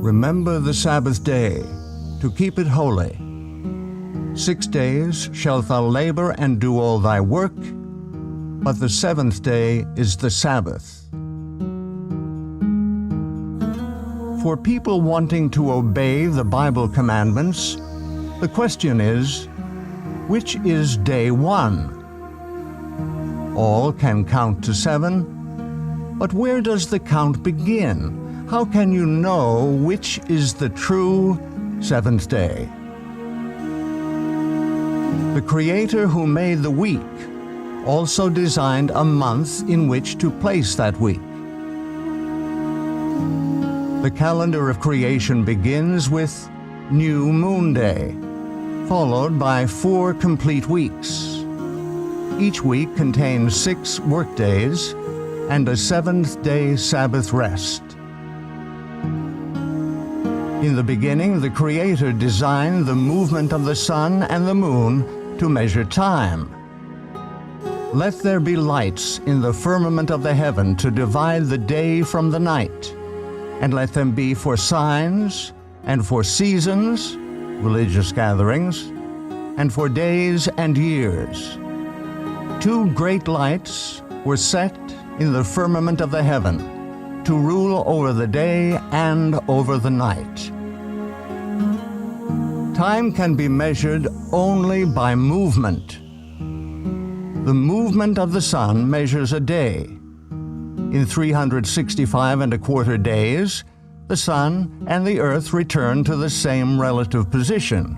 Remember the Sabbath day, to keep it holy. 6 days shalt thou labor and do all thy work, but the seventh day is the Sabbath. For people wanting to obey the Bible commandments, the question is, which is day one? All can count to 7, but where does the count begin? How can you know which is the true seventh day? The Creator who made the week also designed a month in which to place that week. The calendar of creation begins with New Moon Day, followed by 4 complete weeks. Each week contains 6 workdays and a seventh-day Sabbath rest. In the beginning, the Creator designed the movement of the sun and the moon to measure time. Let there be lights in the firmament of the heaven to divide the day from the night, and let them be for signs, and for seasons, religious gatherings, and for days and years. 2 great lights were set in the firmament of the heaven to rule over the day and over the night. Time can be measured only by movement. The movement of the sun measures a day. In 365 1/4 days, the sun and the earth return to the same relative position.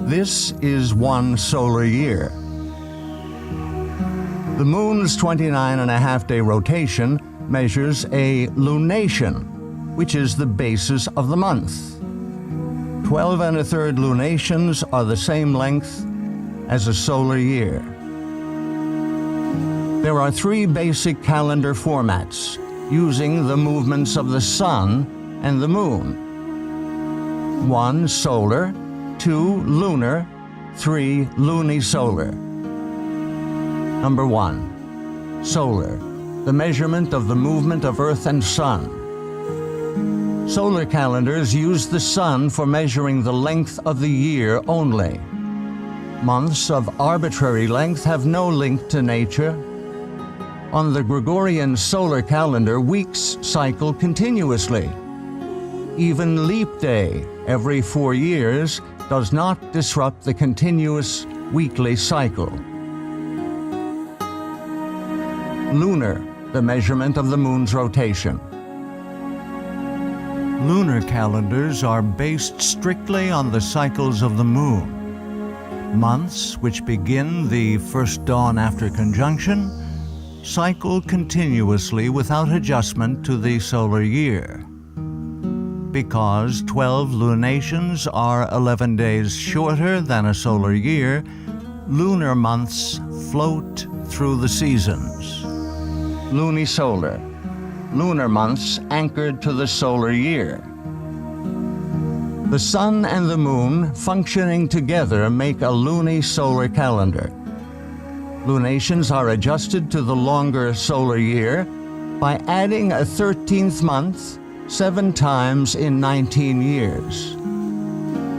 This is 1 solar year. The moon's 29.5-day rotation measures a lunation, which is the basis of the month. 12 1/3 lunations are the same length as a solar year. There are 3 basic calendar formats using the movements of the sun and the moon. 1 solar, 2 lunar, 3 lunisolar. Number 1, solar, the measurement of the movement of earth and sun. Solar calendars use the sun for measuring the length of the year only. Months of arbitrary length have no link to nature. On the Gregorian solar calendar, weeks cycle continuously. Even leap day, every 4 years, does not disrupt the continuous weekly cycle. Lunar, the measurement of the moon's rotation. Lunar calendars are based strictly on the cycles of the moon. Months, which begin the first dawn after conjunction, cycle continuously without adjustment to the solar year. Because 12 lunations are 11 days shorter than a solar year, lunar months float through the seasons. Lunisolar, lunar months anchored to the solar year. The sun and the moon functioning together make a lunisolar calendar. Lunations are adjusted to the longer solar year by adding a 13th month 7 times in 19 years.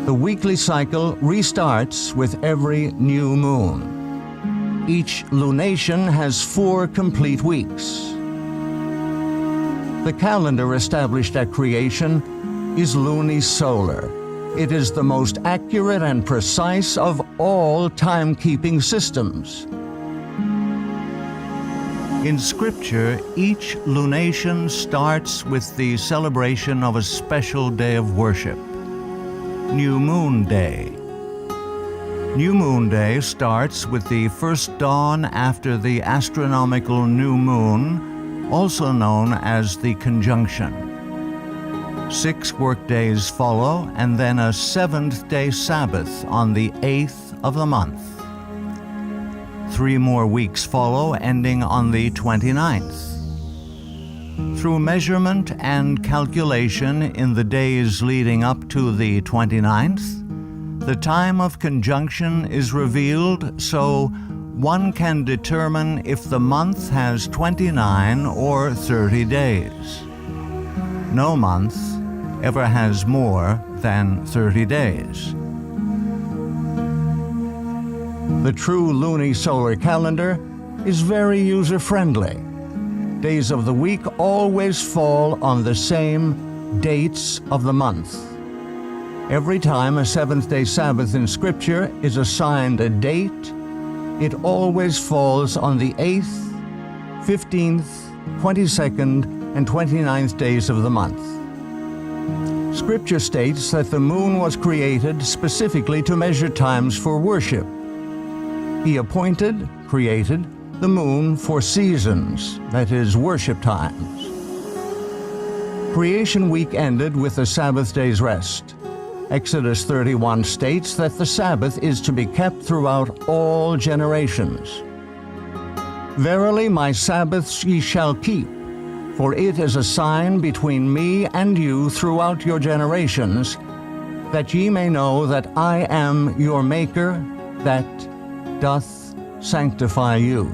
The weekly cycle restarts with every new moon. Each lunation has 4 complete weeks. The calendar established at creation is lunisolar. It is the most accurate and precise of all timekeeping systems. In Scripture, each lunation starts with the celebration of a special day of worship, New Moon Day. New Moon Day starts with the first dawn after the astronomical new moon, also known as the conjunction. 6 workdays follow, and then a 7th-day Sabbath on the 8th of the month. 3 more weeks follow, ending on the 29th. Through measurement and calculation in the days leading up to the 29th, the time of conjunction is revealed so one can determine if the month has 29 or 30 days. No month ever has more than 30 days. The true lunisolar calendar is very user-friendly. Days of the week always fall on the same dates of the month. Every time a seventh-day Sabbath in Scripture is assigned a date, it always falls on the 8th, 15th, 22nd, and 29th days of the month. Scripture states that the moon was created specifically to measure times for worship. He created the moon for seasons, that is, worship times. Creation week ended with the Sabbath day's rest. Exodus 31 states that the Sabbath is to be kept throughout all generations. Verily my Sabbaths ye shall keep, for it is a sign between me and you throughout your generations, that ye may know that I am your Maker, that doth sanctify you.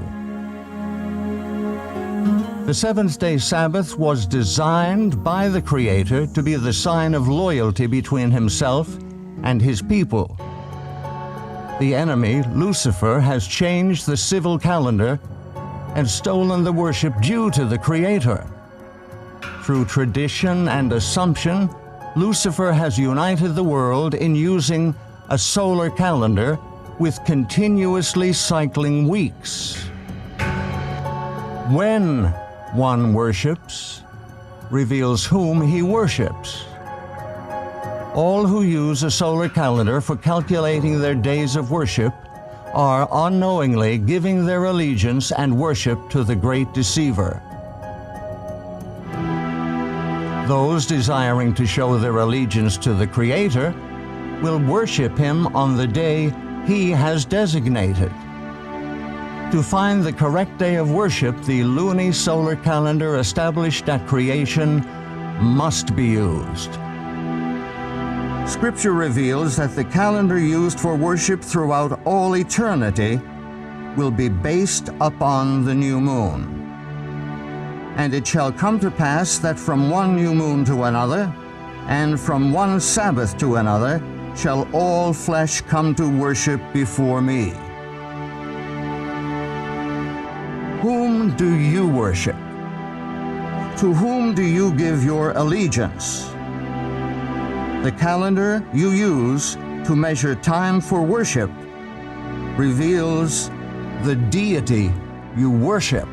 The seventh-day Sabbath was designed by the Creator to be the sign of loyalty between Himself and His people. The enemy, Lucifer, has changed the civil calendar and stolen the worship due to the Creator. Through tradition and assumption, Lucifer has united the world in using a solar calendar with continuously cycling weeks. When one worships, reveals whom he worships. All who use a solar calendar for calculating their days of worship are unknowingly giving their allegiance and worship to the great deceiver. Those desiring to show their allegiance to the Creator will worship Him on the day He has designated. To find the correct day of worship, the lunisolar calendar established at creation must be used. Scripture reveals that the calendar used for worship throughout all eternity will be based upon the new moon. And it shall come to pass that from one new moon to another, and from one Sabbath to another, shall all flesh come to worship before me. Whom do you worship? To whom do you give your allegiance? The calendar you use to measure time for worship reveals the deity you worship.